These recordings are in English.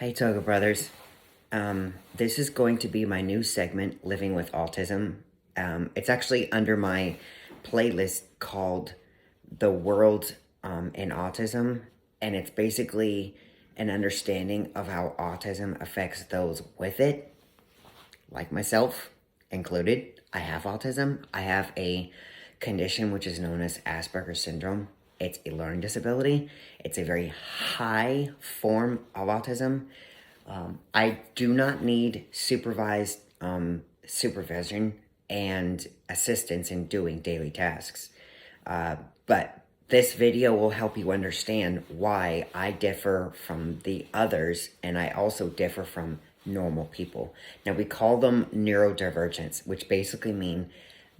Hey Toga Brothers. This is going to be my new segment, Living with Autism. It's actually under my playlist called The World in Autism, and it's basically an understanding of how autism affects those with it, like myself included. I have autism. I have a condition which is known as Asperger's syndrome. It's a learning disability. It's a very high form of autism. I do not need supervised supervision and assistance in doing daily tasks. But this video will help you understand why I differ from the others, and I also differ from normal people. Now, we call them neurodivergents, which basically mean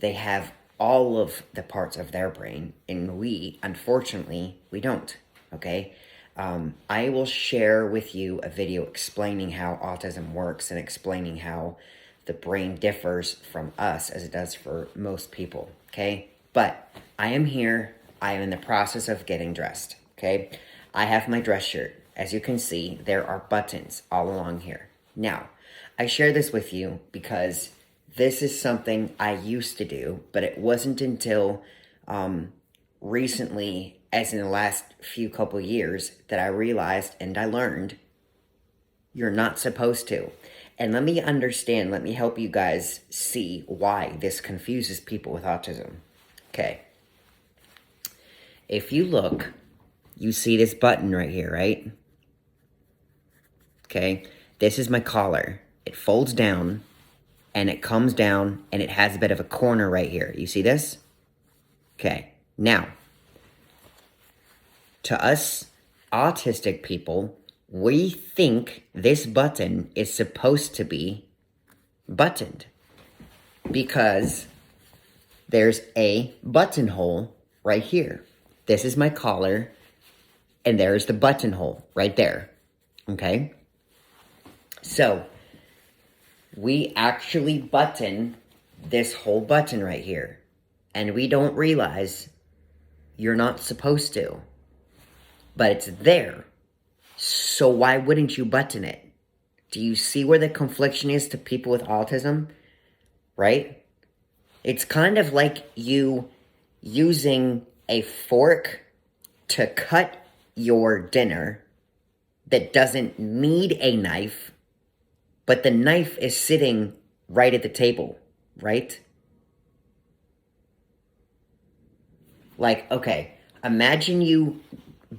they have all of the parts of their brain, and we, unfortunately, we don't, okay? I will share with you a video explaining how autism works and explaining how the brain differs from us as it does for most people, okay? But I am here. I am in the process of getting dressed, okay? I have my dress shirt. As you can see, there are buttons all along here. Now, I share this with you because this is something I used to do, but it wasn't until recently, as in the last few couple years, that I realized and I learned you're not supposed to. And let me help you guys see why this confuses people with autism. Okay. If you look, you see this button right here, right? Okay. This is my collar. It folds down and it comes down and it has a bit of a corner right here. You see this? Okay. Now, to us autistic people, we think this button is supposed to be buttoned because there's a buttonhole right here. This is my collar, and there's the buttonhole right there, okay? So, we actually button this whole button right here, and we don't realize you're not supposed to, but it's there. So why wouldn't you button it? Do you see where the confliction is to people with autism? Right? It's kind of like you using a fork to cut your dinner that doesn't need a knife, but the knife is sitting right at the table, right? Like, okay, imagine you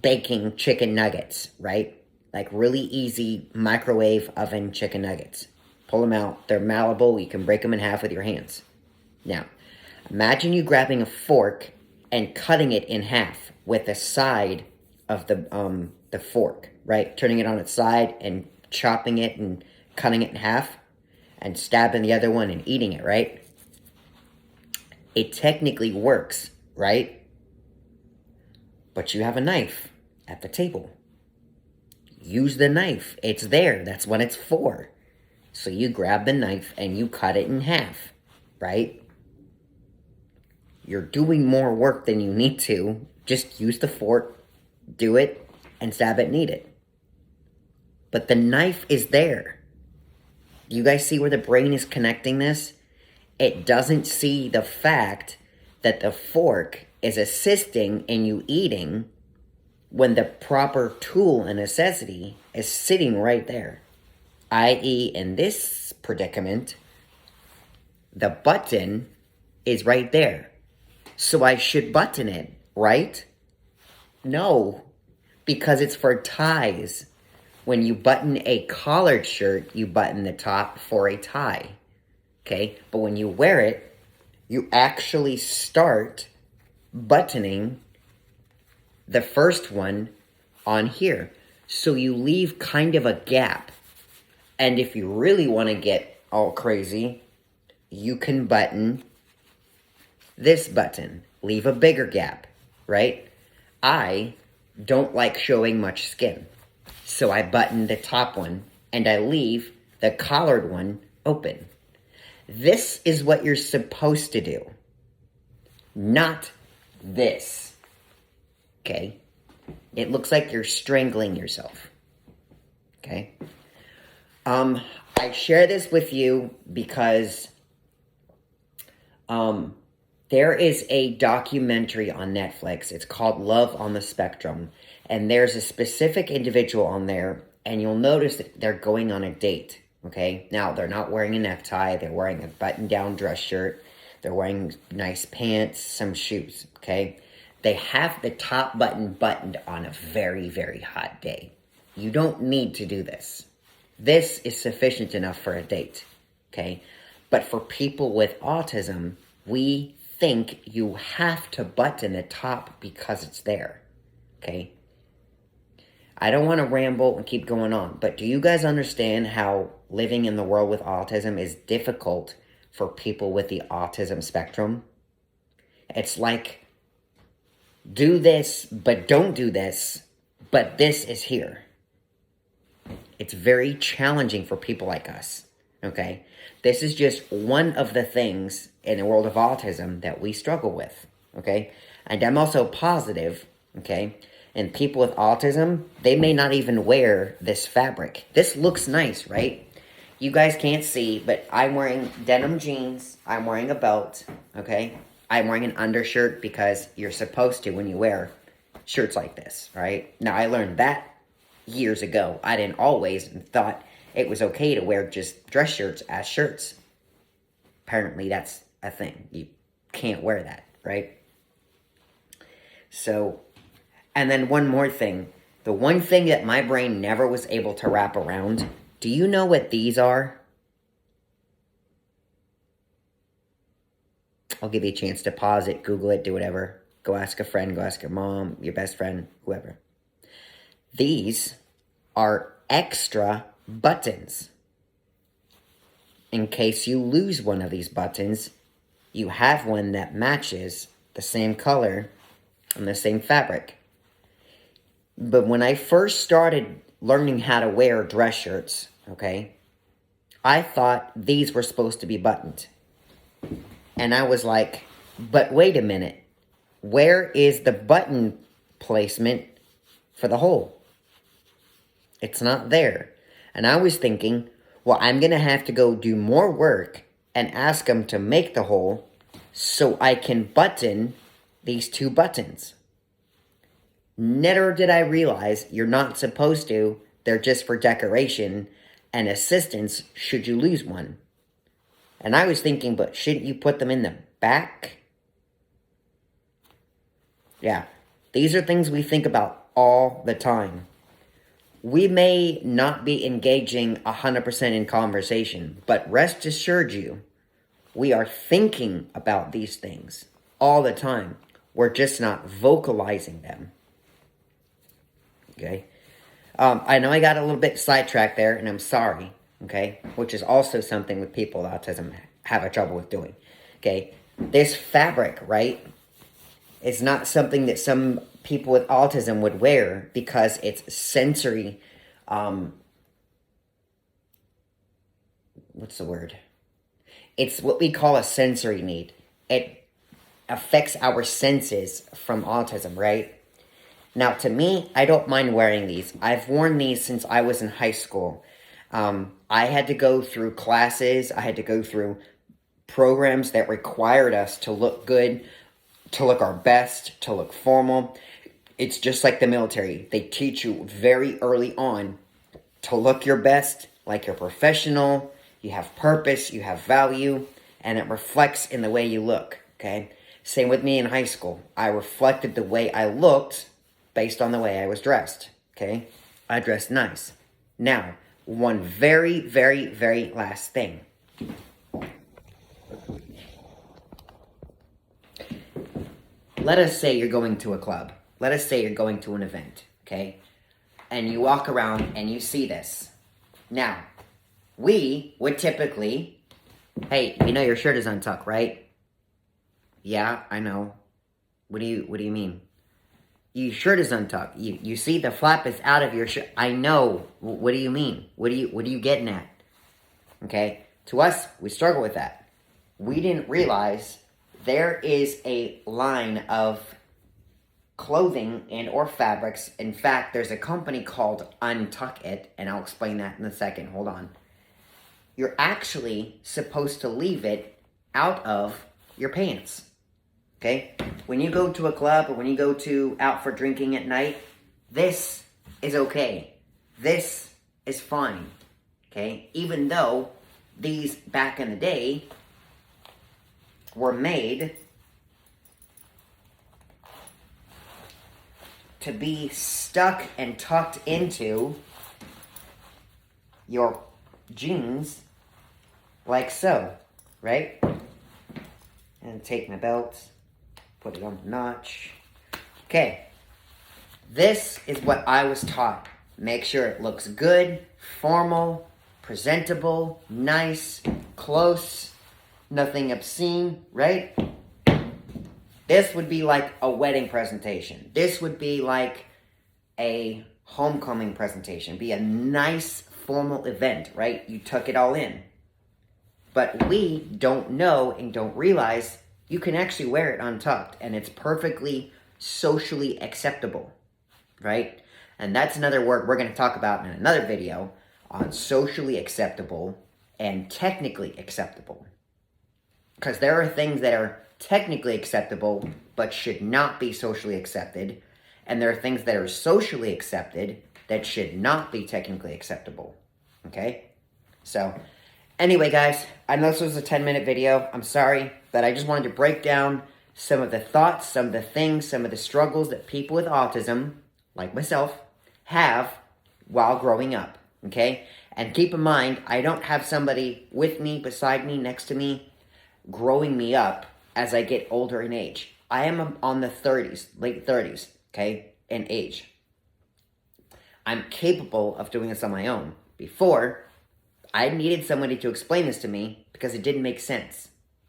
baking chicken nuggets, right? Like really easy microwave oven chicken nuggets. Pull them out. They're malleable. You can break them in half with your hands. Now, imagine you grabbing a fork and cutting it in half with the side of the fork, right? Turning it on its side and chopping it and cutting it in half and stabbing the other one and eating it, right? It technically works, right? But you have a knife at the table. Use the knife. It's there. That's what it's for. So you grab the knife and you cut it in half, right? You're doing more work than you need to. Just use the fork, do it, and stab it and eat it. But the knife is there. You guys see where the brain is connecting this? It doesn't see the fact that the fork is assisting in you eating when the proper tool and necessity is sitting right there. I.e., in this predicament, the button is right there. So I should button it, right? No, because it's for ties. When you button a collared shirt, you button the top for a tie, okay? But when you wear it, you actually start buttoning the first one on here. So you leave kind of a gap. And if you really want to get all crazy, you can button this button. Leave a bigger gap, right? I don't like showing much skin. So I button the top one and I leave the collared one open. This is what you're supposed to do. Not this. Okay? It looks like you're strangling yourself. okay? I share this with you because there is a documentary on Netflix. It's called Love on the Spectrum. And there's a specific individual on there, and you'll notice that they're going on a date, okay? Now, they're not wearing a necktie. They're wearing a button-down dress shirt. They're wearing nice pants, some shoes, okay? They have the top button buttoned on a very, very hot day. You don't need to do this. This is sufficient enough for a date, okay? But for people with autism, we think you have to button the top because it's there, okay? I don't want to ramble and keep going on, but do you guys understand how living in the world with autism is difficult for people with the autism spectrum? It's like, do this, but don't do this, but this is here. It's very challenging for people like us, okay? This is just one of the things in the world of autism that we struggle with, okay? And I'm also positive, okay? And people with autism, they may not even wear this fabric. This looks nice, right? You guys can't see, but I'm wearing denim jeans. I'm wearing a belt, okay? I'm wearing an undershirt because you're supposed to when you wear shirts like this, right? Now, I learned that years ago. I didn't always and thought it was okay to wear just dress shirts as shirts. Apparently, that's a thing. You can't wear that, right? So, and then one more thing. The one thing that my brain never was able to wrap around, do you know what these are? I'll give you a chance to pause it, Google it, do whatever. Go ask a friend, go ask your mom, your best friend, whoever. These are extra buttons. In case you lose one of these buttons, you have one that matches the same color and the same fabric. But when I first started learning how to wear dress shirts, okay, I thought these were supposed to be buttoned. And I was like, but wait a minute. Where is the button placement for the hole? It's not there. And I was thinking, well, I'm going to have to go do more work and ask them to make the hole so I can button these two buttons. Never did I realize you're not supposed to. They're just for decoration and assistance should you lose one. And I was thinking, but shouldn't you put them in the back? Yeah, these are things we think about all the time. We may not be engaging 100% in conversation, but rest assured you, we are thinking about these things all the time. We're just not vocalizing them. Okay? I know I got a little bit sidetracked there, and I'm sorry, okay? Which is also something that people with autism have a trouble with doing, okay? This fabric, right, is not something that some people with autism would wear because it's sensory, what's the word? It's what we call a sensory need. It affects our senses from autism, right? Now, to me, I don't mind wearing these. I've worn these since I was in high school. I had to go through classes. I had to go through programs that required us to look good, to look our best, to look formal. It's just like the military. They teach you very early on to look your best, like you're professional, you have purpose, you have value, and it reflects in the way you look, okay? Same with me in high school. I reflected the way I looked based on the way I was dressed, okay? I dressed nice. Now, one very, very, very last thing. Let us say you're going to a club. Let us say you're going to an event, okay? And you walk around and you see this. Now, we would typically, hey, you know your shirt is untucked, right? Yeah, I know. What do you mean? Your shirt is untucked. You see the flap is out of your shirt. I know. What do you mean? What are you getting at? Okay? To us, we struggle with that. We didn't realize there is a line of clothing and or fabrics. In fact, there's a company called Untuck It, and I'll explain that in a second. Hold on. You're actually supposed to leave it out of your pants. Okay? When you go to a club or when you go out for drinking at night, this is okay. This is fine. Okay? Even though these back in the day were made to be stuck and tucked into your jeans like so, right? And take my belt, put it on the notch. Okay, this is what I was taught. Make sure it looks good, formal, presentable, nice, close, nothing obscene, right? This would be like a wedding presentation. This would be like a homecoming presentation. Be a nice, formal event, right? You tuck it all in. But we don't know and don't realize you can actually wear it untucked, and it's perfectly socially acceptable, right? And that's another word we're going to talk about in another video on socially acceptable and technically acceptable. Because there are things that are technically acceptable but should not be socially accepted, and there are things that are socially accepted that should not be technically acceptable. Okay? So, anyway, guys, I know this was a 10-minute video. I'm sorry, but I just wanted to break down some of the thoughts, some of the things, some of the struggles that people with autism, like myself, have while growing up. Okay? And keep in mind, I don't have somebody with me, beside me, next to me, growing me up as I get older in age. I am on the 30s, late 30s, okay, in age. I'm capable of doing this on my own. Before, I needed somebody to explain this to me because it didn't make sense,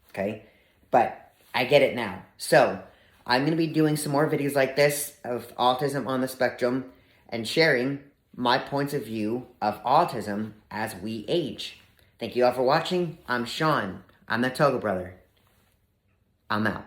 okay? But I get it now. So, I'm going to be doing some more videos like this of autism on the spectrum and sharing my points of view of autism as we age. Thank you all for watching. I'm Sean. I'm the Toga Brother. I'm out.